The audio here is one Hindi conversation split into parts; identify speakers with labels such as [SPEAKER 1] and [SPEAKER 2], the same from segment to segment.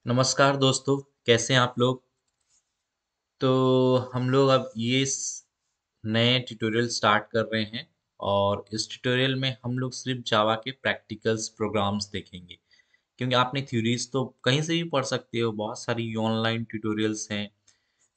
[SPEAKER 1] नमस्कार दोस्तों, कैसे हैं आप लोग? तो हम लोग अब नए ट्यूटोरियल स्टार्ट कर रहे हैं और इस ट्यूटोरियल में हम लोग सिर्फ जावा के प्रैक्टिकल्स प्रोग्राम्स देखेंगे। क्योंकि आपने थ्योरीज तो कहीं से भी पढ़ सकते हो, बहुत सारी ऑनलाइन ट्यूटोरियल्स हैं,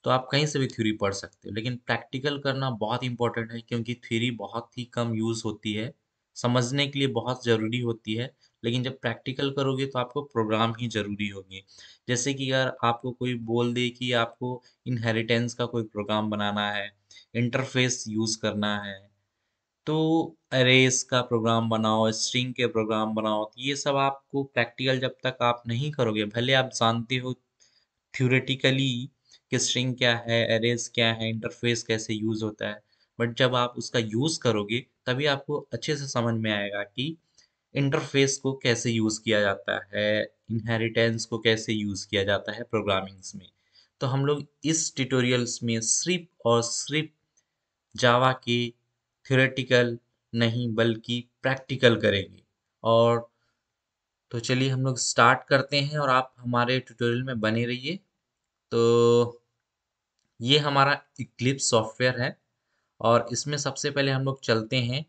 [SPEAKER 1] तो आप कहीं से भी थ्योरी पढ़ सकते हो। लेकिन प्रैक्टिकल करना बहुत इंपॉर्टेंट है क्योंकि थ्योरी बहुत ही कम यूज़ होती है, समझने के लिए बहुत ज़रूरी होती है। लेकिन जब प्रैक्टिकल करोगे तो आपको प्रोग्राम ही ज़रूरी होंगे। जैसे कि अगर आपको कोई बोल दे कि आपको इनहेरिटेंस का कोई प्रोग्राम बनाना है, इंटरफ़ेस यूज़ करना है, तो अरेज़ का प्रोग्राम बनाओ, स्ट्रिंग के प्रोग्राम बनाओ। तो ये सब आपको प्रैक्टिकल जब तक आप नहीं करोगे, भले आप जानते हो थ्योरेटिकली कि स्ट्रिंग क्या है, अरेज क्या है, इंटरफ़ेस कैसे यूज़ होता है, बट जब आप उसका यूज़ करोगे तभी आपको अच्छे से समझ में आएगा कि इंटरफ़ेस को कैसे यूज़ किया जाता है, इनहेरिटेंस को कैसे यूज़ किया जाता है प्रोग्रामिंग्स में। तो हम लोग इस ट्यूटोरियल्स में सिर्फ़ और सिर्फ़ जावा के थ्योरेटिकल नहीं बल्कि प्रैक्टिकल करेंगे। और तो चलिए हम लोग स्टार्ट करते हैं और आप हमारे ट्यूटोरियल में बने रहिए। तो ये हमारा इक्लिप्स सॉफ्टवेयर है और इसमें सबसे पहले हम लोग चलते हैं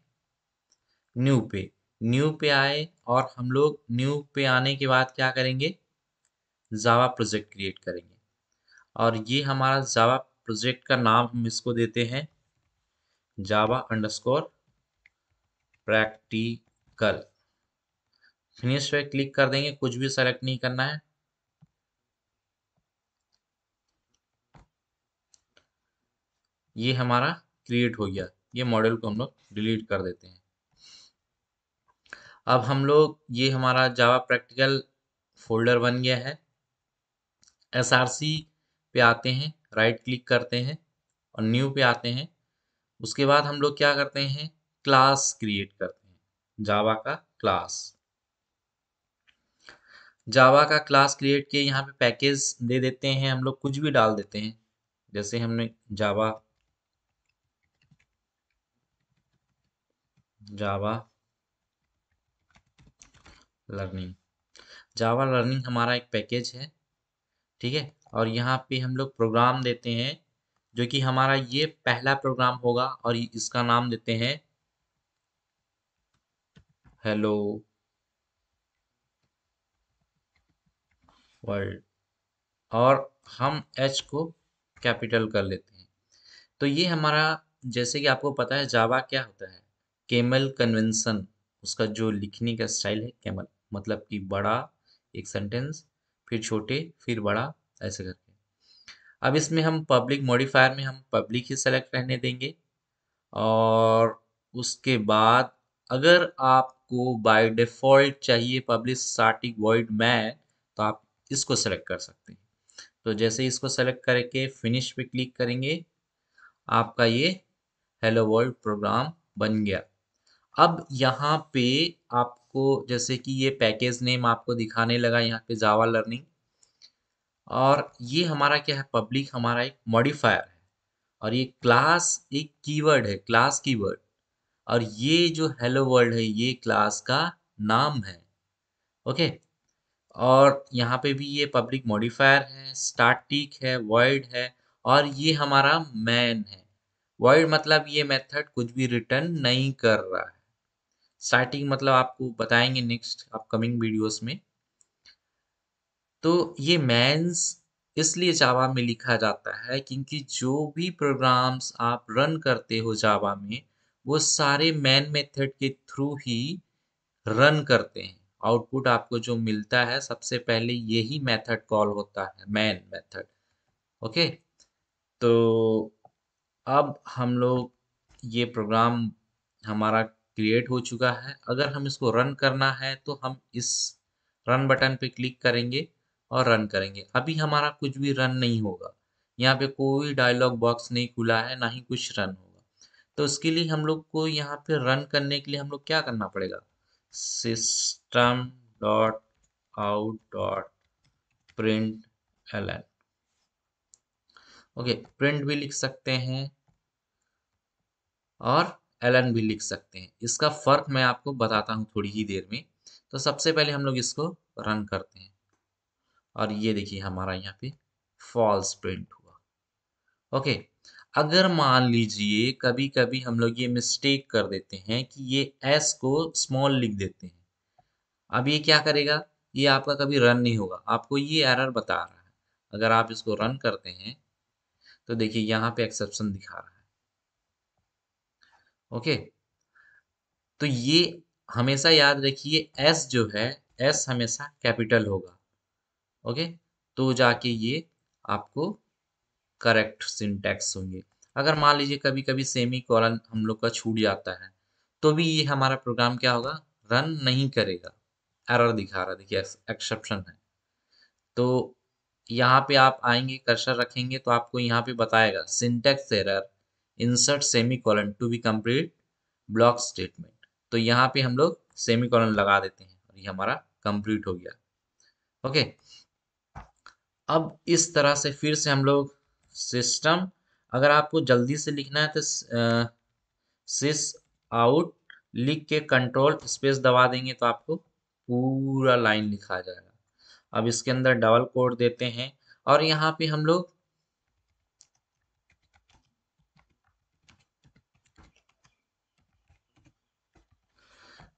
[SPEAKER 1] न्यू पे। न्यू पे आए और हम लोग न्यू पे आने के बाद क्या करेंगे, जावा प्रोजेक्ट क्रिएट करेंगे। और ये हमारा जावा प्रोजेक्ट का नाम हम इसको देते हैं जावा अंडरस्कोर प्रैक्टिकल। फिनिश पे क्लिक कर देंगे, कुछ भी सेलेक्ट नहीं करना है। ये हमारा क्रिएट हो गया। ये मॉडल को हम लोग डिलीट कर देते हैं। अब हम लोग ये हमारा जावा प्रैक्टिकल फोल्डर बन गया है। एसआरसी पे आते हैं, राइट क्लिक करते हैं और न्यू पे आते हैं। उसके बाद हम लोग क्या करते हैं, क्लास क्रिएट करते हैं, जावा का क्लास। जावा का क्लास क्रिएट किए, यहाँ पे पैकेज दे देते हैं, हम लोग कुछ भी डाल देते हैं। जैसे हमने जावा जावा लर्निंग, जावा लर्निंग हमारा एक पैकेज है, ठीक है। और यहाँ पे हम लोग प्रोग्राम देते हैं जो कि हमारा ये पहला प्रोग्राम होगा और इसका नाम देते हैं हेलो वर्ल्ड। और हम एच को कैपिटल कर लेते हैं। तो ये हमारा, जैसे कि आपको पता है जावा क्या होता है, केमल कन्वेंशन। उसका जो लिखने का स्टाइल है केमल, मतलब कि बड़ा एक सेंटेंस, फिर छोटे, फिर बड़ा, ऐसे करके। अब इसमें हम पब्लिक मॉडिफायर में हम पब्लिक ही सेलेक्ट रहने देंगे। और उसके बाद अगर आपको बाय डिफ़ॉल्ट चाहिए पब्लिश स्टैटिक वॉइड मैन, तो आप इसको सेलेक्ट कर सकते हैं। तो जैसे इसको सेलेक्ट करके फिनिश पे क्लिक करेंगे, आपका ये हेलो वर्ल्ड प्रोग्राम बन गया। अब यहाँ पे आपको जैसे कि ये पैकेज नेम आपको दिखाने लगा यहाँ पे जावा लर्निंग। और ये हमारा क्या है, पब्लिक हमारा एक मॉडिफायर है और ये क्लास एक कीवर्ड है, क्लास कीवर्ड। और ये जो हेलो वर्ल्ड है ये क्लास का नाम है, ओके। और यहाँ पे भी ये पब्लिक मॉडिफायर है, स्टैटिक है, वॉइड है, और ये हमारा मैन है। वॉइड मतलब ये मेथड कुछ भी रिटर्न नहीं कर रहा है। स्टैटिक मतलब आपको बताएंगे नेक्स्ट अपकमिंग वीडियोस में। तो ये मैन्स इसलिए जावा में लिखा जाता है क्योंकि जो भी प्रोग्राम्स आप रन करते हो जावा में, वो सारे मैन मेथड के थ्रू ही रन करते हैं। आउटपुट आपको जो मिलता है सबसे पहले यही मेथड कॉल होता है, मैन मेथड, ओके। तो अब हम लोग ये प्रोग्राम हमारा क्रिएट हो चुका है। अगर हम इसको रन करना है तो हम इस रन बटन पे क्लिक करेंगे और रन करेंगे। अभी हमारा कुछ भी रन नहीं होगा, यहाँ पे कोई डायलॉग बॉक्स नहीं खुला है, ना ही कुछ रन होगा। तो उसके लिए हम लोग को यहाँ पे रन करने के लिए हम लोग क्या करना पड़ेगा, system dot out dot print L, okay. Print भी लिख सकते हैं और एलन भी लिख सकते हैं। इसका फर्क मैं आपको बताता हूँ थोड़ी ही देर में। तो सबसे पहले हम लोग इसको रन करते हैं और ये देखिए हमारा यहाँ पे फॉल्स प्रिंट हुआ। ओके, अगर मान लीजिए कभी कभी हम लोग ये मिस्टेक कर देते हैं कि ये एस को स्मॉल लिख देते हैं, अब ये क्या करेगा, ये आपका कभी रन नहीं होगा, आपको ये एरर बता रहा है। अगर आप इसको रन करते हैं तो देखिए यहाँ पे एक्सेप्शन दिखा रहा है। ओके, तो ये हमेशा याद रखिए, एस जो है, एस हमेशा कैपिटल होगा। ओके, तो जाके ये आपको करेक्ट सिंटैक्स होंगे। अगर मान लीजिए कभी कभी सेमी कॉलन हम लोग का छूट जाता है, तो भी ये हमारा प्रोग्राम क्या होगा, रन नहीं करेगा, एरर दिखा रहा है, देखिए एक्सेप्शन है। तो यहाँ पे आप आएंगे, कर्सर रखेंगे तो आपको यहाँ पे बताएगा syntax error, insert semicolon to be complete block statement. तो यहाँ पे हम लोग सेमी कॉलन लगा देते हैं और ये हमारा कंप्लीट हो गया। ओके, अब इस तरह से फिर से हम लोग सिस्टम, अगर आपको जल्दी से लिखना है तो सिस आउट लिख के कंट्रोल स्पेस दबा देंगे तो आपको पूरा लाइन लिखा जाएगा। अब इसके अंदर डबल कोड देते हैं और यहाँ पे हम लोग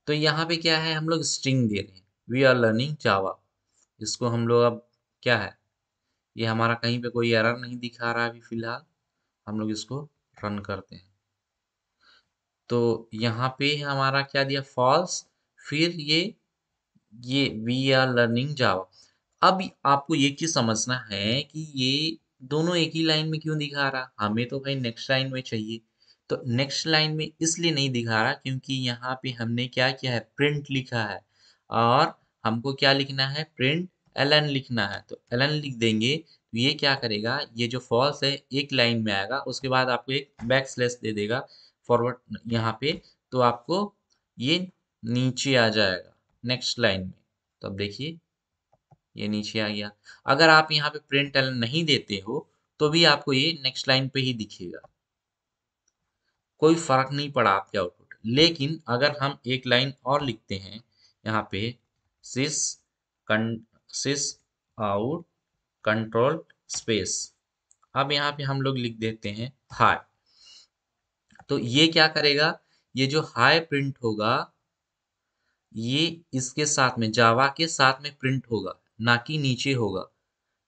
[SPEAKER 1] तो यहाँ पे क्या है, हम लोग स्ट्रिंग दे रहे हैं, वी आर लर्निंग जावा। इसको हम लोग अब क्या है, ये हमारा कहीं पे कोई एरर नहीं दिखा रहा है अभी फिलहाल। हम लोग इसको रन करते हैं तो यहाँ पे हमारा क्या दिया, फॉल्स। फिर ये वी आर लर्निंग जावा। अब आपको ये चीज समझना है कि ये दोनों एक ही लाइन में क्यों दिखा रहा, हमें तो भाई नेक्स्ट लाइन में चाहिए। तो नेक्स्ट लाइन में इसलिए नहीं दिखा रहा क्योंकि यहाँ पे हमने क्या किया है, प्रिंट लिखा है और हमको क्या लिखना है, प्रिंट एलन लिखना है। तो एलन लिख देंगे तो ये क्या करेगा, ये जो फॉल्स है एक लाइन में आएगा, उसके बाद आपको एक बैक स्लैश दे देगा फॉरवर्ड यहाँ पे, तो आपको ये नीचे आ जाएगा नेक्स्ट लाइन में। तो अब देखिए ये नीचे आ गया। अगर आप यहाँ पे प्रिंट एलन नहीं देते हो तो भी आपको ये नेक्स्ट लाइन पे ही दिखेगा, कोई फर्क नहीं पड़ा आपके आउटपुट। लेकिन अगर हम एक लाइन और लिखते हैं यहाँ पे, सिस सिस आउट कंट्रोल स्पेस, अब यहाँ पे हम लोग लिख देते हैं हाई। तो ये क्या करेगा, ये जो हाई प्रिंट होगा ये इसके साथ में, जावा के साथ में प्रिंट होगा, ना कि नीचे होगा।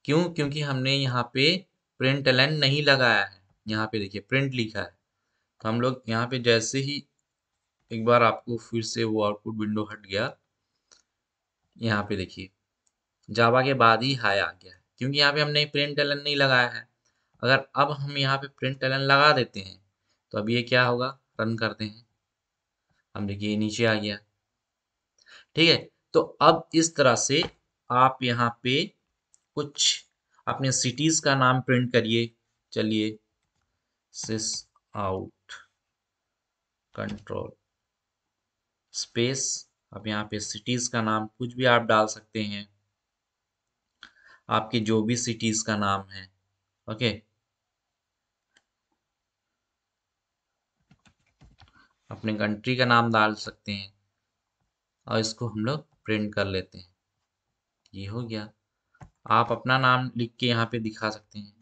[SPEAKER 1] क्यों, क्योंकि हमने यहाँ पे प्रिंट एलन नहीं लगाया है। यहाँ पे देखिए प्रिंट लिखा है, तो हम लोग यहाँ पे जैसे ही, एक बार आपको फिर से वो आउटपुट विंडो हट गया, यहाँ पे देखिए जावा के बाद ही हाई आ गया है, क्योंकि यहाँ पे हमने प्रिंट एलन नहीं लगाया है। अगर अब हम यहाँ पे प्रिंट एलन लगा देते हैं तो अब ये क्या होगा, रन करते हैं, हम देखिए ये नीचे आ गया। ठीक है, तो अब इस तरह से आप यहाँ पे कुछ अपने सिटीज का नाम प्रिंट करिए। चलिए, सिस आउट कंट्रोल स्पेस, अब यहाँ पे सिटीज का नाम कुछ भी आप डाल सकते हैं, आपके जो भी सिटीज का नाम है। ओके, अपने कंट्री का नाम डाल सकते हैं और इसको हम लोग प्रिंट कर लेते हैं। ये हो गया, आप अपना नाम लिख के यहाँ पे दिखा सकते हैं।